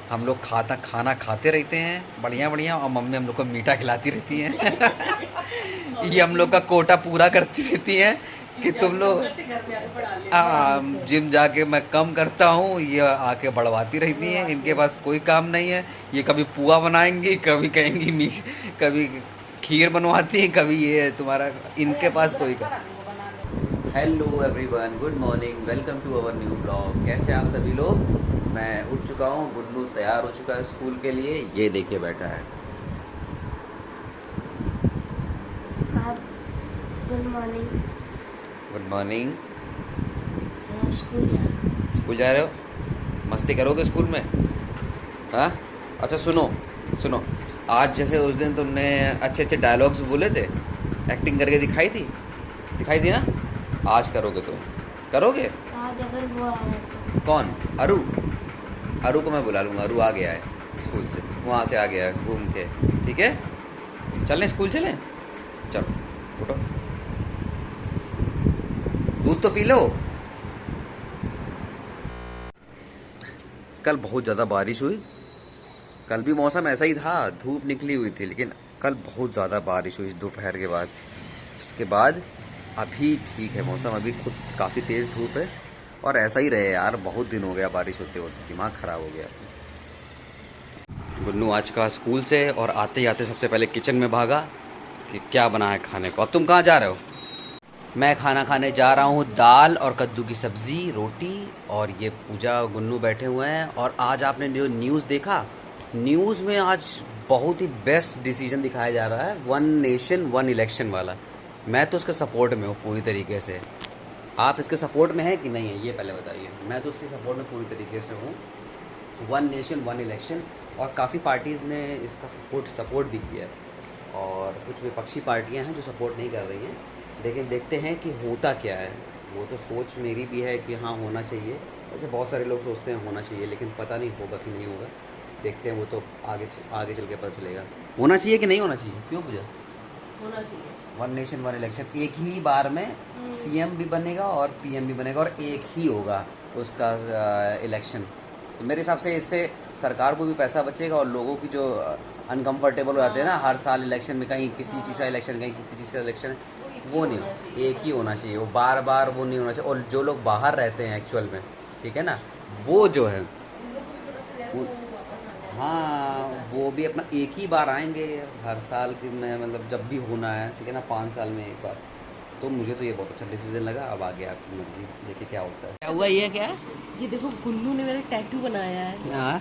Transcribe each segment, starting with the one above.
हम लोग खाना खाते रहते हैं बढ़िया बढ़िया, और मम्मी हम लोग को मीठा खिलाती रहती हैं। ये हम लोग का कोटा पूरा करती रहती हैं कि तुम लोग। जिम जाके मैं कम करता हूँ, ये आके बढ़वाती रहती हैं। इनके पास कोई काम नहीं है। ये कभी पुआ बनाएंगी, कभी कहेंगी मीठ, कभी खीर बनवाती हैं, कभी ये तुम्हारा। इनके पास कोई काम। Hello everyone, good morning, welcome to our new vlog. कैसे आप सभी लोग? मैं उठ चुका हूँ, गुड्डू तैयार हो चुका है स्कूल के लिए। ये देखिए बैठा है। आप गुड मॉर्निंग। Good morning. मैं स्कूल जा रहा हूँ। स्कूल जा रहे हो? मस्ती करोगे स्कूल में? हाँ। अच्छा सुनो सुनो, आज जैसे उस दिन तुमने अच्छे अच्छे डायलॉग्स बोले थे, एक्टिंग करके दिखाई थी ना? आज करोगे तुम? करोगे? आज अगर वो आया तो कौन? अरु? अरु को मैं बुला लूँगा। अरु आ गया है स्कूल से, वहाँ से आ गया है घूम के। ठीक है, चलें स्कूल चलें। चलो उठो, दूध तो पी लो। कल बहुत ज़्यादा बारिश हुई। कल भी मौसम ऐसा ही था, धूप निकली हुई थी, लेकिन कल बहुत ज़्यादा बारिश हुई दोपहर के बाद। उसके बाद अभी ठीक है मौसम, अभी खुद काफ़ी तेज़ धूप है। और ऐसा ही रहे यार, बहुत दिन हो गया बारिश होते होते, दिमाग ख़राब हो गया। गुन्नू आज का स्कूल से, और आते ही आते सबसे पहले किचन में भागा कि क्या बना है खाने को। अब तुम कहाँ जा रहे हो? मैं खाना खाने जा रहा हूँ, दाल और कद्दू की सब्ज़ी, रोटी। और ये पूजा गुन्नू बैठे हुए हैं। और आज आपने जो न्यूज़ देखा, न्यूज़ में आज बहुत ही बेस्ट डिसीजन दिखाया जा रहा है, वन नेशन वन इलेक्शन वाला। मैं तो उसके सपोर्ट में हूँ पूरी तरीके से। आप इसके सपोर्ट में हैं कि नहीं है, ये पहले बताइए। मैं तो उसके सपोर्ट में पूरी तरीके से हूँ। वन नेशन वन इलेक्शन, और काफ़ी पार्टीज़ ने इसका सपोर्ट भी किया है, और कुछ विपक्षी पार्टियां हैं जो सपोर्ट नहीं कर रही हैं। लेकिन देखते हैं कि होता क्या है। वो तो सोच मेरी भी है कि हाँ होना चाहिए, ऐसे बहुत सारे लोग सोचते हैं होना चाहिए, लेकिन पता नहीं होगा कि नहीं होगा। देखते हैं, वो तो आगे चल के पता चलेगा। होना चाहिए कि नहीं होना चाहिए? क्यों पूजा? होना चाहिए। वन नेशन वन इलेक्शन, एक ही बार में सीएम भी बनेगा और पीएम भी बनेगा, और एक ही होगा उसका इलेक्शन। तो मेरे हिसाब से इससे सरकार को भी पैसा बचेगा, और लोगों की जो अनकंफर्टेबल हो जाते हैं ना हर साल इलेक्शन में, कहीं किसी चीज़ का इलेक्शन, कहीं किसी चीज़ का इलेक्शन, वो नहीं हो, एक ही होना चाहिए। वो बार बार वो नहीं होना चाहिए। और जो लोग बाहर रहते हैं एक्चुअल में, ठीक है ना, वो जो है हाँ, वो भी अपना एक ही बार आएंगे हर साल की में, मतलब जब भी होना है, ठीक है ना, 5 साल में एक बार। तो मुझे तो ये बहुत अच्छा डिसीजन लगा। अब आगे आपकी मर्जी, देखिए क्या होता है। क्या हुआ? ये क्या है? ये देखो, गुन्नू ने मेरा टैटू बनाया है। हाँ,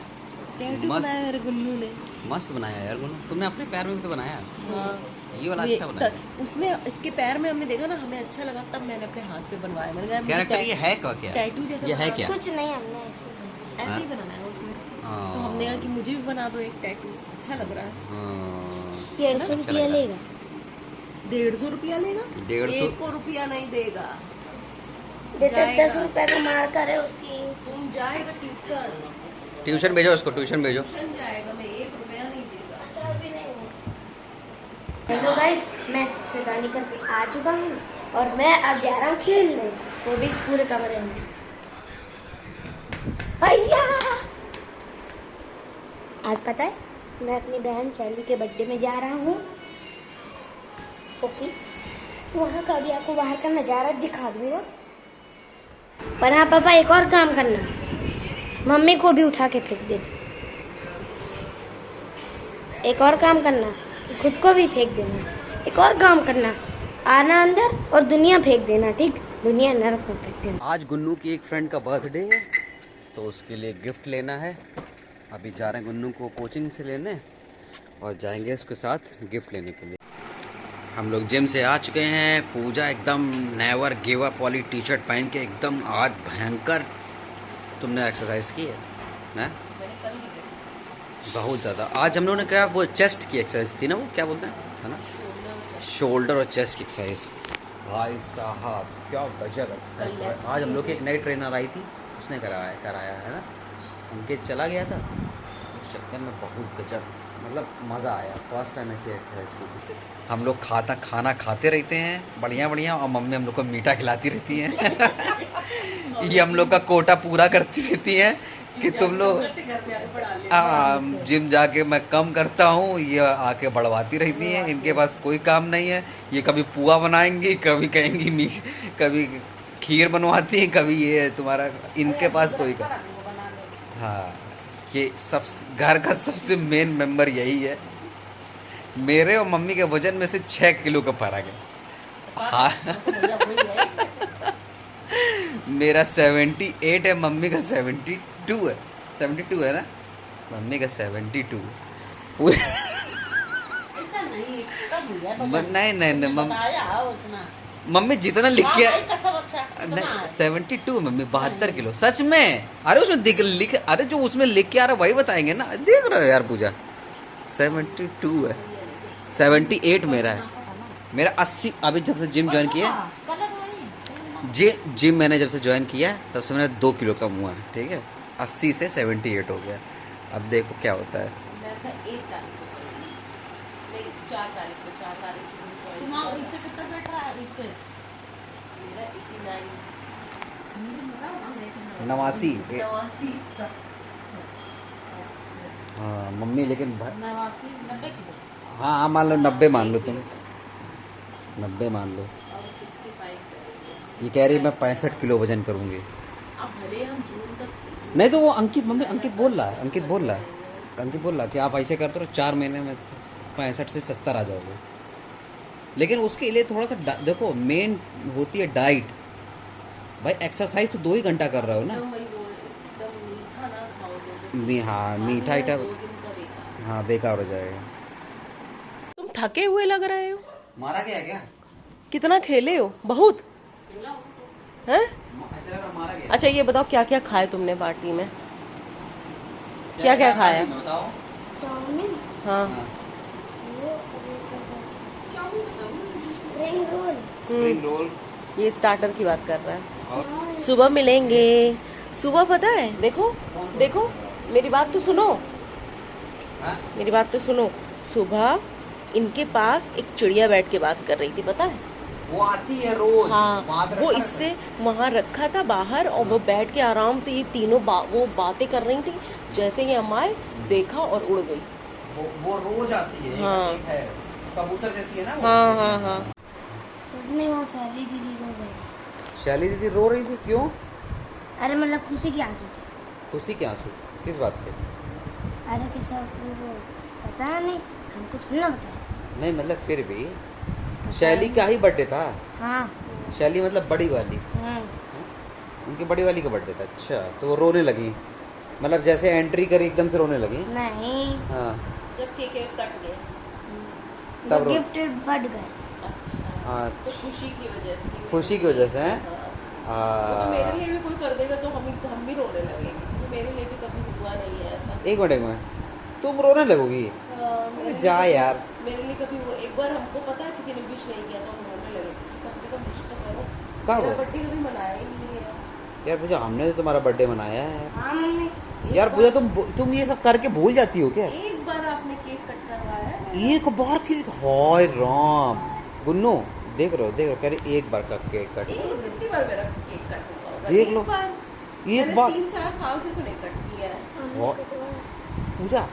टैटू मस्त बनाया मेरे गुन्नू ने। मस्त बनाया यार गुन्नू, तुमने अपने पैर में भी तो बनाया। हाँ, ये वाला अच्छा बनाया। उसमें इसके पैर में हमने देखा ना, हमें अच्छा लगा, तब मैंने अपने हाथ पे बनवाया। मैंने कहा कैरेक्टर ये है क्या? टैटू जैसा ये है क्या? कुछ नहीं, हमने ऐसे ही बनाना है उसमें। हाँ। तो हमने कहा कि मुझे भी बना दो एक टैटू, अच्छा लग रहा है। हाँ, 150 अच्छा रुपया लग रहा है। लेगा। 150 रुपया लेगा? 150? 1 को रुपया नहीं देगा। बेटा जाएगा। 10 रुपए का मार कर है उसकी। तुम जाएगा ट्यूशन, ट्यूशन भेजो उसको, ट्यूशन भेजो। ट्यूशन जाएगा, मैं 1 रुपया नहीं देगा। हेलो गाइस, मैं शैतानी करके आ चुका हूँ, और मैं अब जा रहा हूँ खेलने, वो भी इस पूरे कमरे में। भैया, आज पता है मैं अपनी बहन शैली के बर्थडे में जा रहा हूँ। ओके, वहाँ का भी आपको बाहर का नज़ारा दिखा दूंगा। पर हाँ पापा, एक और काम करना, मम्मी को भी उठा के फेंक देना। एक और काम करना, खुद को भी फेंक देना। एक और काम करना, आना अंदर और दुनिया फेंक देना। ठीक, दुनिया नरक में फेंक देना। आज गुन्नू की एक फ्रेंड का बर्थडे है, तो उसके लिए गिफ्ट लेना है। अभी जा रहे हैं गुन्नू को कोचिंग से लेने, और जाएंगे उसके साथ गिफ्ट लेने के लिए। हम लोग जिम से आ चुके हैं। पूजा एकदम नेवर गिव अप वाली टी शर्ट पहन के, एकदम आज भयंकर। तुमने एक्सरसाइज की है? बहुत ज़्यादा। आज हम लोगों ने क्या, वो चेस्ट की एक्सरसाइज थी ना, वो क्या बोलते हैं, है ना, शोल्डर और चेस्ट की एक्सरसाइज। भाई साहब क्या गजब एक्सरसाइज। आज हम लोग की एक नई ट्रेनर आई थी, उसने कराया है ना, उनके चला गया था, उस चक्कर में बहुत गजब, मतलब मज़ा आया। फर्स्ट टाइम ऐसी एक्सरसाइज की थी। हम लोग खाना खाते रहते हैं बढ़िया बढ़िया, और मम्मी हम लोग को मीठा खिलाती रहती हैं। ये हम लोग का कोटा पूरा करती रहती हैं कि तुम लोग जिम जाके मैं कम करता हूँ, ये आके बढ़वाती रहती हैं, इनके पास कोई काम नहीं है। ये कभी पुआ बनाएंगी, कभी कहेंगी मीट, कभी खीर बनवाती हैं, कभी ये तुम्हारा, इनके पास कोई काम। हाँ, ये सब घर का सबसे मेन मेंबर यही है। मेरे और मम्मी के वजन में से 6 किलो का फर्क है। हाँ मेरा 78 है, मम्मी का 72 है। 72 है ना, मम्मी का 72 पूरे। ऐसा नहीं, कब हुआ है वजन? नहीं नहीं नहीं, बताया हो इतना। मम्मी जितना लिख के, भाई का सब अच्छा, कितना नहीं है? 72 मम्मी, 72 किलो सच में। अरे उसमें लिख, अरे जो उसमें लिख के आ रहा है वही बताएंगे ना, देख रहे हो यार पूजा। 72 है, 78 मेरा है। मेरा 80, अभी जब से जिम ज्वाइन किया, गलत वही। जिम मैंने जब से ज्वाइन किया तब से मेरा 2 किलो कम हुआ है, ठीक है। 80 से 78 हो गया। अब देखो क्या होता है। मैं था 1 तारीख को, नहीं 4 तारीख को, 4 तारीख से जिम ज्वाइन किया। इससे कितना बैठ रहा है? इससे मेरा 89 89 हाँ मम्मी, लेकिन 89 90 किलो हाँ हाँ मान लो 90, मान लो तुम 90 मान लो। और 65 करेंगे। ये कह रही है मैं 65 किलो वजन करूँगी। अब भले हम जून तक, नहीं तो वो अंकित, मम्मी अंकित बोल रहा है, अंकित बोल रहा है कि आप ऐसे करते रहो, 4 महीने में 65 से 70 आ जाओगे। लेकिन उसके लिए थोड़ा सा देखो, मेन होती है डाइट। भाई एक्सरसाइज तो 2 ही घंटा कर रहे हो ना। एकदम वही बोल, एकदम मीठा ना खाओ हाँ मीठा इठा, 2 दिन का बेकार। हाँ बेकार हो जाएगा। तुम थके हुए लग रहे हो। मारा गया क्या? कितना खेले हो? बहुत हैं? ऐसे लग रहा मारा गया। अच्छा ये बताओ क्या क्या खाए तुमने पार्टी में? क्या क्या खाया? बताओ। चाउमीन, हाँ स्प्रिंग रोल, स्प्रिंग रोल ये स्टार्टर की बात कर रहा है। और सुबह मिलेंगे। सुबह पता है, देखो देखो मेरी बात तो सुनो, हाँ? मेरी बात तो सुनो। सुबह इनके पास एक चिड़िया बैठ के बात कर रही थी, पता है? वो आती है रोज। वहाँ हाँ, पे वो रखा इससे वहाँ रखा था बाहर, और वो बैठ के आराम से ये तीनों वो बातें कर रही थी। जैसे ही हम आए देखा और उड़ गई। वो रोज आती है। हाँ। एक है कबूतर जैसी है ना वो। हाँ हाँ हाँ। उसने वहाँ सारी दीदी रो गई। शैली दीदी रो रही थी, क्यों? अरे मतलब खुशी के आंसू थे। खुशी के आंसू? किस बात पे? अरे कि सब वो पता नहीं, हमको थोड़ी ना बताया। नहीं मतलब फिर भी शैली का ही बर्थडे था। हाँ। शैली मतलब बड़ी वाली, उनकी बड़ी वाली का बर्थडे था। अच्छा, तो वो रोने लगी, मतलब जैसे एंट्री करी एकदम से रोने लगी। नहीं, हाँ जब केक कट गए तब रो- गिफ्ट बढ़ गए। अच्छा, हाँ, तो खुशी की वजह से। खुशी की वजह से हैं? हाँ। तो मेरे हाँ। लिए भी कोई कर देगा तो हम भी रोने लगेंगे, तो मेरे लिए भी कभी हुआ नहीं है ऐसा। एक मिनट, तुम रोने लगोगी? अरे जा यार। मेरे लिए कभी वो, एक बार हमको पता है किसी ने विश नहीं किया तो हम रोने लगे। कम से कम विश तो करो। कब? मेरा बर्थडे कभी मनाया ही नहीं है यार पूजा, हमने तो तुम्हारा बर्थडे मनाया है। हाँ मम्मी। यार पूजा, तुम ये सब करके भूल जाती हो क्या? एक बार आपने केक कट करवाया है। एक बार की? हाय राम गुन्नू, देख रहे हो कह रहे एक बार का केक कट। कितनी बार मेरा केक कट हुआ होगा? देख लो। एक बार 3-4 साल से तो नहीं कट किया है। और पूजा,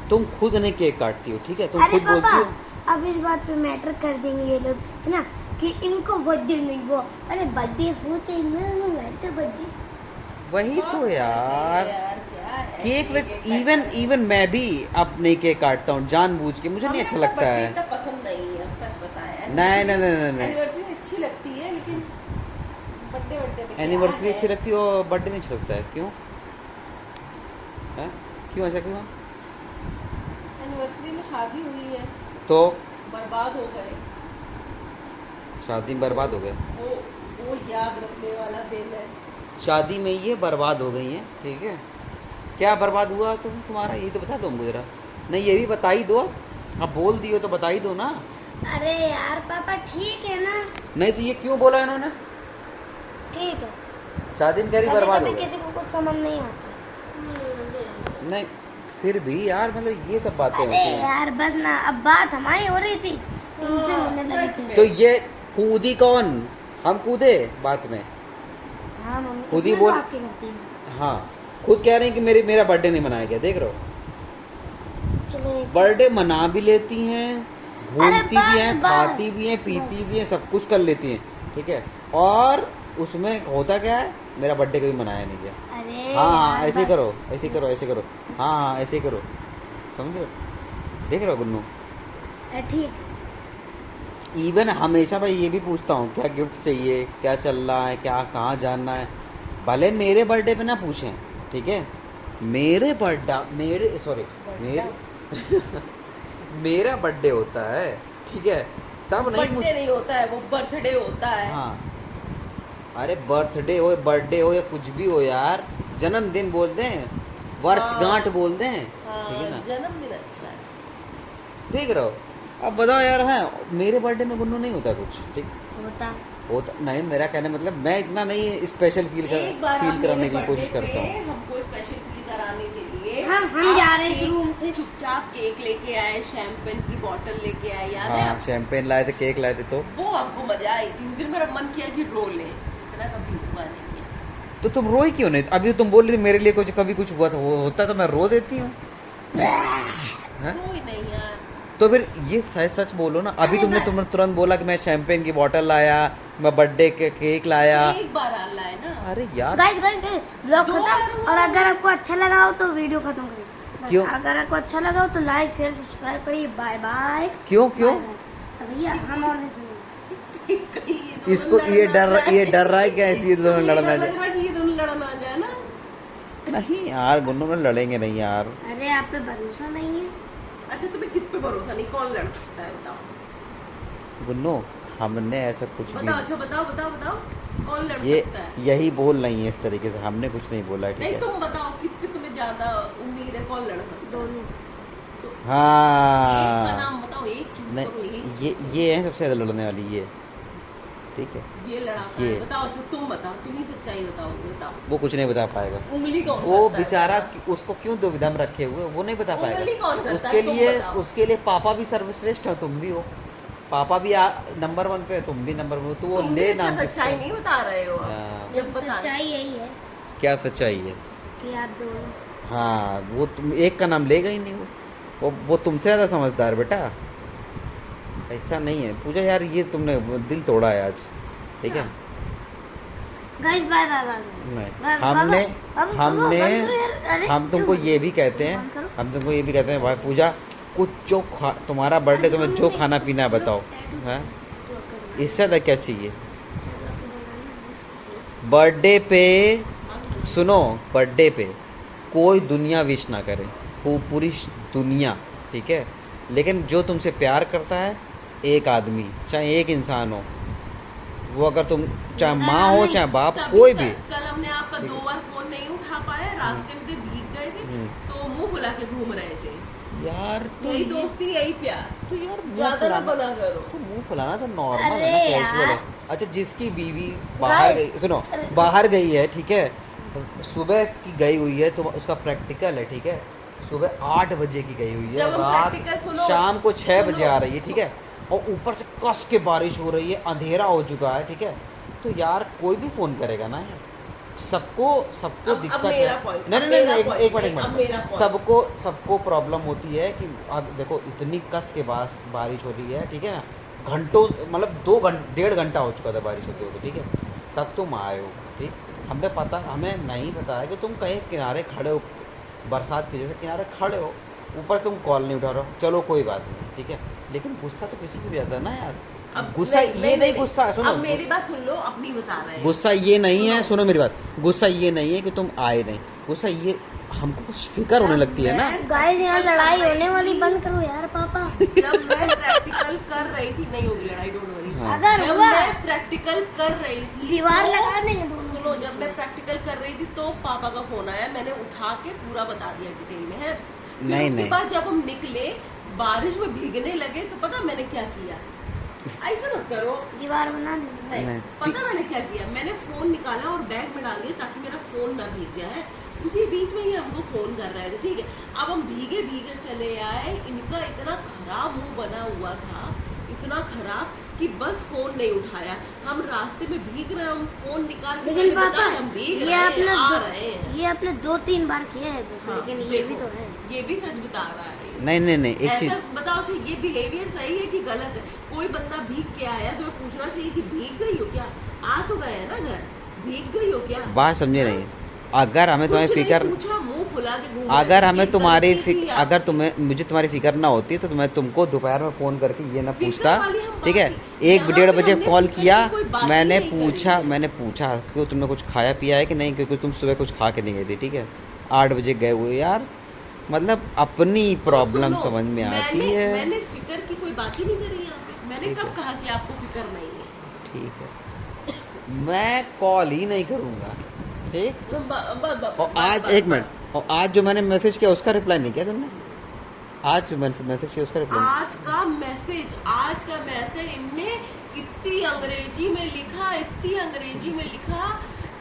तुम खुद नहीं केक काटती हो, ठीक है? तुम अरे खुद बोलती पापा, हो। अब इस बात पे मैटर कर देंगे ये लोग, है ना, कि इनको बर्थडे नहीं वो। अरे बर्थडे होते ही ना, वैसे बर्थडे। वही तो यार, क्या है? केक विद इवन मैं भी अब नहीं केक काटता हूँ जानबूझ के, मुझे नहीं अच्छा लगता है। इतना पसंद नहीं है, सच बताया। नहीं। एनिवर्सरी अच्छी लगती है लेकिन बर्थडे एनिवर्सरी अच्छी लगती है और बर्थडे नहीं अच्छा लगता है, क्यों? है? क्यों ऐसा क्यों? एनिवर्सरी में शादी हुई है तो बर्बाद हो गए, शादी में बर्बाद हो गए। वो याद रखने वाला दिन है। शादी में ये बर्बाद हो गई है, ठीक है? क्या बर्बाद हुआ तुम्हारा, ये तो बता दो हमको जरा। नहीं ये भी बता ही दो, अब बोल दियो तो बता ही दो ना। अरे यार पापा ठीक है ना, नहीं तो ये क्यों बोला इन्होंने? ठीक है। शादी में कह रही बर्बाद हो कभी गई। किसी को कुछ समझ नहीं आता। नहीं फिर भी यार, मतलब ये सब बातें अरे होती हैं। यार बस ना, अब बात हमारी हो रही थी, इनसे होने लगी थी। तो ये कूदी कौन? हम कूदे बात में? हाँ मम्मी, खुद ही इसमें बोल। तो आपकी गलती है। हाँ खुद कह रहे हैं कि मेरा बर्थडे नहीं मनाया गया, देख रहे हो। चलो बर्थडे मना भी लेती हैं, घूमती भी हैं, बस, बस, खाती भी हैं, पीती भी हैं, सब कुछ कर लेती हैं, ठीक है। और उसमें होता क्या है, मेरा बर्थडे कभी मनाया नहीं गया। अरे हाँ यार, ऐसे ही बस। करो, ऐसे ही करो, ऐसे करो, हाँ ऐसे ही करो, समझ रहे हो, देख रहे हो गुन्नू। ठीक है। इवन हमेशा मैं ये भी पूछता हूँ क्या गिफ्ट चाहिए, क्या चल रहा है, क्या कहाँ जानना है। भले मेरे बर्थडे पे ना पूछें, ठीक है, मेरे मेरा बर्थडे होता है, ठीक है, तब नहीं बर्थडे नहीं होता है, वो बर्थडे होता है। हाँ, अरे बर्थडे हो या कुछ भी हो यार, जन्मदिन बोल दें, वर्षगांठ बोल दें, ठीक है ना, जन्मदिन अच्छा है। देख रहे हो। अब बताओ यार, है मेरे बर्थडे में गुन्नू नहीं होता कुछ, ठीक होता नहीं, मेरा कहने मतलब मैं इतना नहीं स्पेशल फील कराने की कोशिश करता हूँ। हमको स्पेशल फील कराने के लिए हम जा रहे हैं इस रूम से। चुपचाप केक लेके आए, शैंपेन की बोतल लेके आए, याद है हाँ, आपको? शैंपेन लाए थे, केक लाए थे, तो वो हमको मजा आई थी। उस दिन मेरा मन किया कि रो ले, है ना, कभी हुआ नहीं है। तो तुम रोई क्यों नहीं? अभी तुम बोल रही थी मेरे लिए कुछ कभी कुछ हुआ था, वो होता तो मैं रो देती हूँ। हाँ? रोई नहीं यार। तो फिर ये सच सच बोलो ना। अभी अरे तुमने तुरंत बोला कि मैं शैंपेन की बोतल लाया, मैं बर्थडे के केक लाया। एक बार आला है ना। अरे यार गाइस ब्लॉग दो खत्म। बार और अगर आपको अच्छा लगा हो तो वीडियो खत्म करिए। क्यों? अगर आपको अच्छा लगा हो तो लाइक शेयर सब्सक्राइब करिए। Bye bye. क्यों क्यों? भैया हम और नहीं सुनेंगे। कहीं ये दोनों इसको लड़ना ये ना डर जाए। रहा है क्या ऐसी दोनों लड़ना लग जाए? रहा है कि ये दोनों लड़ना जाए ना। नहीं यार, गुन्नू में लड़ेंगे नहीं यार। अरे आप पे भरोसा नहीं है। अच्छा तुम्हें किस पे भरोसा नहीं, कौन लड़ सकता है बताओ। गुन्नू हमने ऐसा कुछ भी बताओ, अच्छा बताओ बताओ बताओ, कौन लड़ ये सकता है? यही बोल रही है इस तरीके से, हमने कुछ नहीं बोला, ठीक नहीं है। तुम बताओ किस पे तुम्हें ज्यादा उम्मीद है, कौन लड़ सकता है? दोनों। तो एक का हाँ नाम बताओ, एक चूज करो। नहीं, ये है सबसे ज्यादा लड़ने वाली, ये ठीक है। ये लड़ाका ये। है। बताओ, अच्छा तुम बताओ, तुम ही सच्चाई बताओगे, बताओ। वो कुछ नहीं बता पाएगा। उंगली कौन वो करता है बेचारा बताओ? उसको क्यों दुविधा में रखे हुए, वो नहीं बता उंगली कौन पाएगा। करता उसके है, तुम लिए बताओ। उसके लिए पापा भी सर्वश्रेष्ठ हो, तुम भी हो। पापा भी नंबर 1 पे, तुम भी नंबर 1, तो वो तुम भी ले अच्छा नाम सच्चाई किसका? नहीं बता रहे हो अब। हाँ। जब बता सच्चाई यही है क्या सच्चाई है? कि आप दोनों। हाँ, वो तुम एक का नाम लेगा ही नहीं, वो तुमसे ज्यादा समझदार बेटा। ऐसा नहीं है पूजा यार, ये तुमने दिल तोड़ा है आज, ठीक है। Guys bye bye bye. नहीं, हमने हम तुमको ये भी कहते हैं, हम तुमको ये भी कहते हैं भाई पूजा, कुछ जो तुम्हारा बर्थडे, तुम्हें जो खाना पीना है बताओ, है इससे ज़्यादा क्या चाहिए? बर्थडे पे सुनो, बर्थडे पे कोई दुनिया विश ना करे, पूरी दुनिया, ठीक है, लेकिन जो तुमसे प्यार करता है, एक आदमी, चाहे एक इंसान हो, वो अगर तुम चाहे माँ हो चाहे बाप, तभी कोई भी। कल हमने आपका 2 बार फोन नहीं उठा पाया, रास्ते में थे, भीग गए थे, तो मुंह फुला के घूम रहे थे। यार तो यही दोस्ती, यही प्यार। तो यार ज्यादा ना बना करो। तो मुंह फुलाना तो नॉर्मल अरे है ना, कैजुअल है। यार। अच्छा, जिसकी बीवी बाहर गई, सुनो, बाहर गई है, ठीक है, सुबह की गई हुई है, तो उसका प्रैक्टिकल है, ठीक है, सुबह 8 बजे की गई हुई है, जब हम रात practical सुनो, शाम को 6 बजे सुनो, आ रही है, ठीक है, और ऊपर से कस के बारिश हो रही है, अंधेरा हो चुका है, ठीक है, तो यार कोई भी फोन करेगा ना यार, सबको अब दिक्कत मेरा है। point, नहीं अब नहीं नहीं, मेरा एक point, एक अब मेरा मिनट, point। सबको प्रॉब्लम होती है कि अब देखो इतनी कस के बाद बारिश हो रही है, ठीक है ना, घंटों मतलब 1.5 घंटा हो चुका था बारिश होते होते, ठीक है, तब तुम आए हो, ठीक, हमें नहीं पता है कि तुम कहीं किनारे खड़े हो, बरसात की वजह से किनारे खड़े हो, ऊपर तुम कॉल नहीं उठा रहे हो, चलो कोई बात नहीं, ठीक है, लेकिन गुस्सा तो किसी को भी आता है ना यार। अब गुस्सा ये नहीं, गुस्सा सुनो, अब मेरी बात सुन लो, अपनी बता रहे हैं। गुस्सा ये नहीं है, सुनो। सुनो मेरी बात, गुस्सा ये नहीं है कि तुम आए नहीं, गुस्सा ये हमको कुछ फिक्र होने लगती है ना। गाइस यहाँ लड़ाई होने वाली बंद करो यार पापा। जब मैं प्रैक्टिकल कर रही थी, नहीं होगी लड़ाई, डोंट वरी। हाँ। अगर जब हुआ मैं प्रैक्टिकल कर रही थी, दीवार तो- लगा देंगे दोनों। सुनो, जब मैं प्रैक्टिकल कर रही थी तो पापा का फोन आया, मैंने उठा के पूरा बता दिया डिटेल में, है। फिर नहीं, उसके नहीं। बाद जब हम निकले, बारिश में भीगने लगे, तो पता मैंने क्या किया? ऐसा मत करो। दीवार बना देंगे। नहीं, पता मैंने क्या किया? मैंने फोन निकाला और बैग में डाल दिया ताकि मेरा फोन ना भीग जाए। उसी बीच में ही हमको फोन कर रहे थे, ठीक है। अब हम भीगे भीगे चले आए, इनका इतना खराब मुंह बना हुआ था, इतना खराब कि बस फोन नहीं उठाया, हम रास्ते में भीग रहे हैं, हम फोन निकाल के लेकिन पहले पापा बताएं, हम भीग ये रहे हैं, आपने आ रहे हैं। ये आपने 2-3 बार किया है, हाँ, लेकिन ये भी देखो, तो है। ये भी सच बता रहा है। नहीं एक ऐसा चीज बताओ चाहिए, ये बिहेवियर सही है कि गलत है? कोई बंदा भीग के आया तो पूछना चाहिए कि भीग गई हो क्या? आ तो गए हैं ना घर, भीग गई हो क्या? बात समझे नहीं। अगर हमें तुम्हारी कुछ नहीं फिक्र पूछा, मुंह फुला के घूम अगर रहे थे, हमें कि तुम्हारी गलती थी अगर आपकी। तुम्हें मुझे तुम्हारी फिक्र ना होती तो मैं तुमको दोपहर में फ़ोन करके ये ना फिक्र पूछता, वाली हम ठीक है। बात ही- एक यहाँ डेढ़ पे बजे हमने कॉल फिक्र किया, की कोई बात ही मैंने नहीं पूछा करी। मैंने पूछा क्यों तुमने कुछ खाया पिया है कि नहीं, क्योंकि तुम सुबह कुछ खा के नहीं गई थी, ठीक है। 8 बजे गए हुए यार, मतलब अपनी प्रॉब्लम तो सुनो, समझ में आती है। मैंने फिक्र की कोई बात ही नहीं करी यहाँ पे। मैंने ठीक कब है। कहा कि आपको फिक्र नहीं है? ठीक है, मैं कॉल ही नहीं करूँगा, ठीक। और आज एक मिनट, और आज जो मैंने मैसेज किया उसका रिप्लाई नहीं किया तुमने? आज जो मैसेज किया उसका रिप्लाई आज का मैसेज इनने इतनी अंग्रेजी में लिखा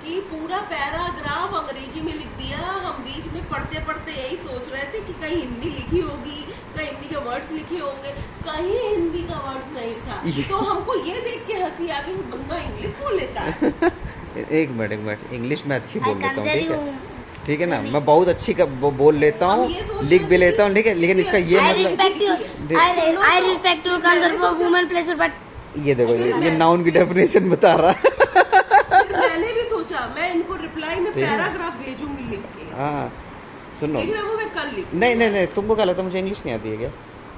कि पूरा पैराग्राफ अंग्रेजी में लिख दिया। हम बीच में पढ़ते पढ़ते यही सोच रहे थे कि कहीं हिंदी लिखी होगी, कहीं हिंदी के वर्ड्स लिखे होंगे, कहीं हिंदी का वर्ड्स नहीं था। तो हमको ये देख के हंसी आ गई कि बंदा इंग्लिश बोल लेता है। एक मिनट, इंग्लिश में अच्छी बोल I लेता हूँ, consider ठीक है, you- ठीक है ना। मैं बहुत अच्छी वो बोल लेता हम हूँ, ये सोच लिख रहे भी थे लेता हूँ, ठीक है, लेकिन इसका ये I मतलब respect you. They- I respect your concern for women pleasure, but ये देखो ये नाउन की डेफिनेशन बता रहा है। फिर मैंने भी सोचा मैं इनको रिप्लाई में ठीक है। पैराग्राफ भेजूंगी लिख के, हाँ सुनो, लेकिन अब वो मैं कल लिख। नहीं तुमको क्या लगता है मुझे इंग्लिश नहीं आती है क्या?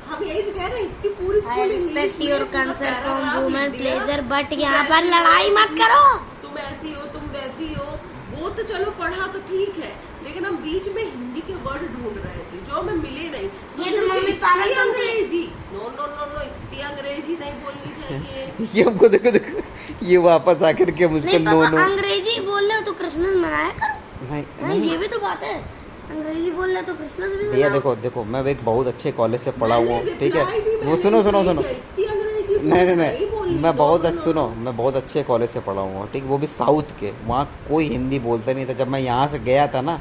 हम यही तो कह रहे हैं, इतनी पूरी I full English respect में your पूरा concern for paragraph women लिख दिया। pleasure, but तुम यहाँ पर ऐसी लड़ाई हो, मत करो। तुम ऐसी हो, तुम वैसी हो, वो तो चलो पढ़ा तो ठीक है, लेकिन हम बीच में हिंदी के वर्ड ढूंढ रहे थे जो हमें मिले नहीं। ये तो मम्मी पागल इतनी बनती है। अंग्रेजी, नो इतनी अंग्रेजी नहीं बोलनी चाहिए। ये हमको देखो ये वापस आकर के मुझको नहीं नो पापा, अंग्रेजी बोल रहे हो तो क्रिसमस मनाया करो। नहीं नहीं, ये भी तो बात है, अंग्रेजी बोल रहे हो तो क्रिसमस भी भैया मनाओ। देखो मैं एक बहुत अच्छे कॉलेज से पढ़ा हुआ मैंने हूँ, ठीक reply भी है। वो मैंने सुनो इतनी अंग्रेजी नहीं बोलनी, मैं बहुत no, no, सुनो, मैं बहुत अच्छे कॉलेज से पढ़ा हुआ हूँ, ठीक। वो भी साउथ के, वहाँ कोई हिंदी बोलता नहीं था। जब मैं यहाँ से गया था ना,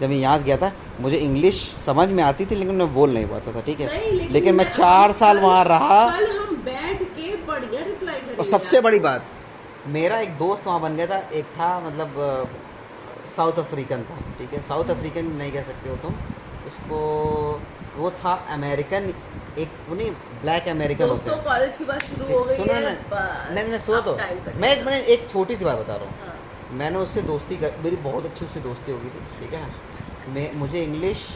जब मैं यहाँ से गया था, मुझे इंग्लिश समझ में आती थी लेकिन मैं बोल नहीं पाता था, ठीक है। नहीं, लेकिन मैं 4 साल वहाँ रहा। कल हम बैठ के बढ़िया रिप्लाई करेंगे। और सबसे बड़ी बात, मेरा एक दोस्त वहाँ बन गया था, एक था मतलब साउथ अफ्रीकन था, ठीक है। साउथ अफ्रीकन नहीं कह सकते हो तुम उसको, वो था अमेरिकन, एक वो नहीं ब्लैक अमेरिकन होते दोस्तों हैं। कॉलेज की बात शुरू हो ठीक, गई सुनो है। ना, नहीं सुनो तो, मैं एक छोटी सी बात बता रहा हूँ। मैंने उससे दोस्ती कर, मेरी बहुत अच्छी उससे दोस्ती हो गई थी, ठीक है। मुझे इंग्लिश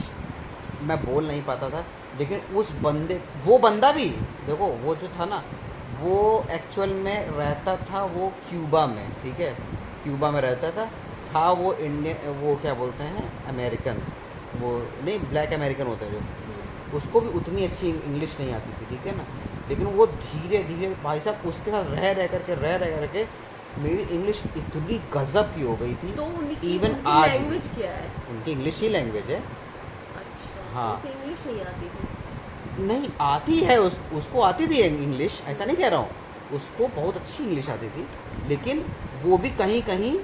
मैं बोल नहीं पाता था, लेकिन उस बंदे, वो बंदा भी देखो, वो जो था ना, वो एक्चुअल में रहता था वो क्यूबा में, ठीक है। क्यूबा में रहता था वो इंडियन, वो क्या बोलते हैं अमेरिकन, वो नहीं ब्लैक अमेरिकन होते हैं जो, उसको भी उतनी अच्छी इंग्लिश नहीं आती थी, ठीक है ना। लेकिन वो धीरे धीरे भाई साहब उसके साथ रह करके मेरी इंग्लिश इतनी गजब की हो गई थी। तो इवन आज लैंग्वेज क्या है? उनकी इंग्लिश ही लैंग्वेज है। अच्छा, हाँ। उसे इंग्लिश नहीं आती थी। नहीं आती है, उसको आती थी इंग्लिश, ऐसा नहीं कह रहा हूँ, उसको बहुत अच्छी इंग्लिश आती थी, लेकिन वो भी कहीं कहीं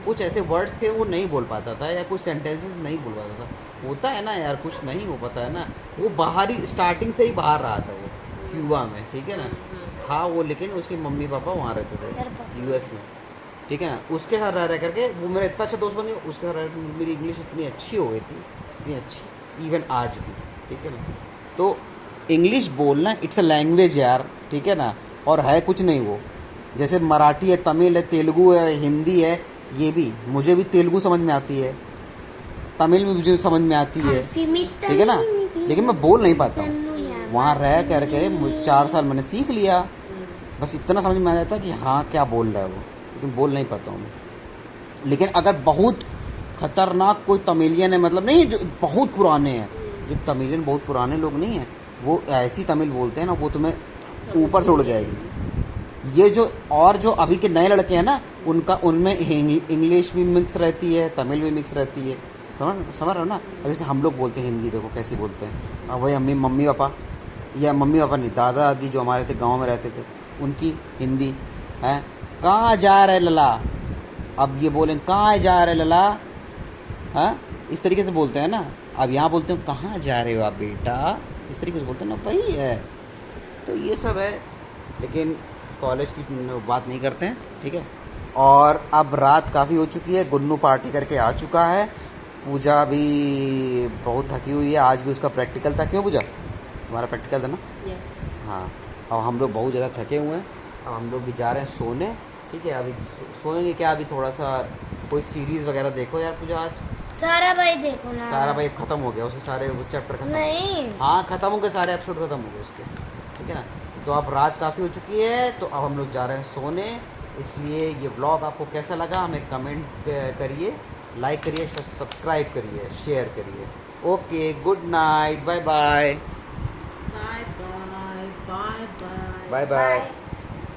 कुछ ऐसे वर्ड्स थे वो नहीं बोल पाता था, या कुछ सेंटेंसेस नहीं बोल पाता था। होता है ना यार, कुछ नहीं हो पाता है ना। वो बाहर ही स्टार्टिंग से ही बाहर रहा था वो क्यूबा में, ठीक है ना, था वो। लेकिन उसके मम्मी पापा वहाँ रहते थे यूएस में, ठीक है ना। उसके साथ रह करके वो मेरा इतना अच्छा दोस्त बन गया, उसके साथ रह मेरी इंग्लिश इतनी अच्छी हो गई थी, इतनी अच्छी, इवन आज भी, ठीक है ना। तो इंग्लिश बोलना इट्स अ लैंग्वेज यार, ठीक है ना, और है कुछ नहीं वो। जैसे मराठी है, तमिल है, तेलुगु है, हिंदी है, ये भी मुझे भी तेलुगु समझ में आती है, तमिल भी मुझे समझ में आती है, ठीक है ना, लेकिन मैं बोल नहीं पाता हूँ। वहाँ रह करके 4 साल मैंने सीख लिया, बस इतना समझ में आ जाता कि हाँ क्या बोल रहा है वो, लेकिन बोल नहीं पाता हूँ। लेकिन अगर बहुत खतरनाक कोई तमिलियन है, मतलब नहीं जो बहुत पुराने हैं, जो तमिलियन बहुत पुराने लोग नहीं हैं, वो ऐसी तमिल बोलते हैं ना, वो तुम्हें ऊपर से उड़ जाएगी। ये जो अभी के नए लड़के हैं ना, उनमें इंग्लिश भी मिक्स रहती है, तमिल भी मिक्स रहती है, समझ रहे हो ना। अब जैसे हम लोग बोलते हैं हिंदी, देखो कैसी बोलते हैं। अब वही मम्मी पापा, या मम्मी पापा नहीं, दादा दादी जो हमारे थे, गांव में रहते थे, उनकी हिंदी है, कहाँ जा रहे लला, अब ये बोलें कहाँ जा रहे लला, हाँ इस तरीके से बोलते हैं ना। अब यहाँ बोलते हैं कहाँ जा रहे हो आप बेटा, इस तरीके से बोलते हैं ना, वही है। तो ये सब है, लेकिन कॉलेज की बात नहीं करते हैं, ठीक है। और अब रात काफ़ी हो चुकी है, गुन्नू पार्टी करके आ चुका है, पूजा भी बहुत थकी हुई है, आज भी उसका प्रैक्टिकल था। क्यों पूजा, तुम्हारा प्रैक्टिकल था ना? यस। हाँ। और हम लोग बहुत ज़्यादा थके हुए हैं, अब हम लोग भी जा रहे हैं सोने, ठीक है। अभी सोएंगे क्या, अभी थोड़ा सा कोई सीरीज़ वगैरह देखो यार पूजा आज। सारा भाई देखो ना। सारा भाई ख़त्म हो गया, उसके सारे वो चैप्टर खत्म। नहीं। हाँ ख़त्म हो गए, सारे एपिसोड ख़त्म हो गए उसके, ठीक है ना। तो अब रात काफ़ी हो चुकी है, तो अब हम लोग जा रहे हैं सोने। इसलिए ये व्लॉग आपको कैसा लगा हमें कमेंट करिए, लाइक करिए, सब्सक्राइब करिए, शेयर करिए। Okay, good night, bye bye. Bye bye bye bye bye bye.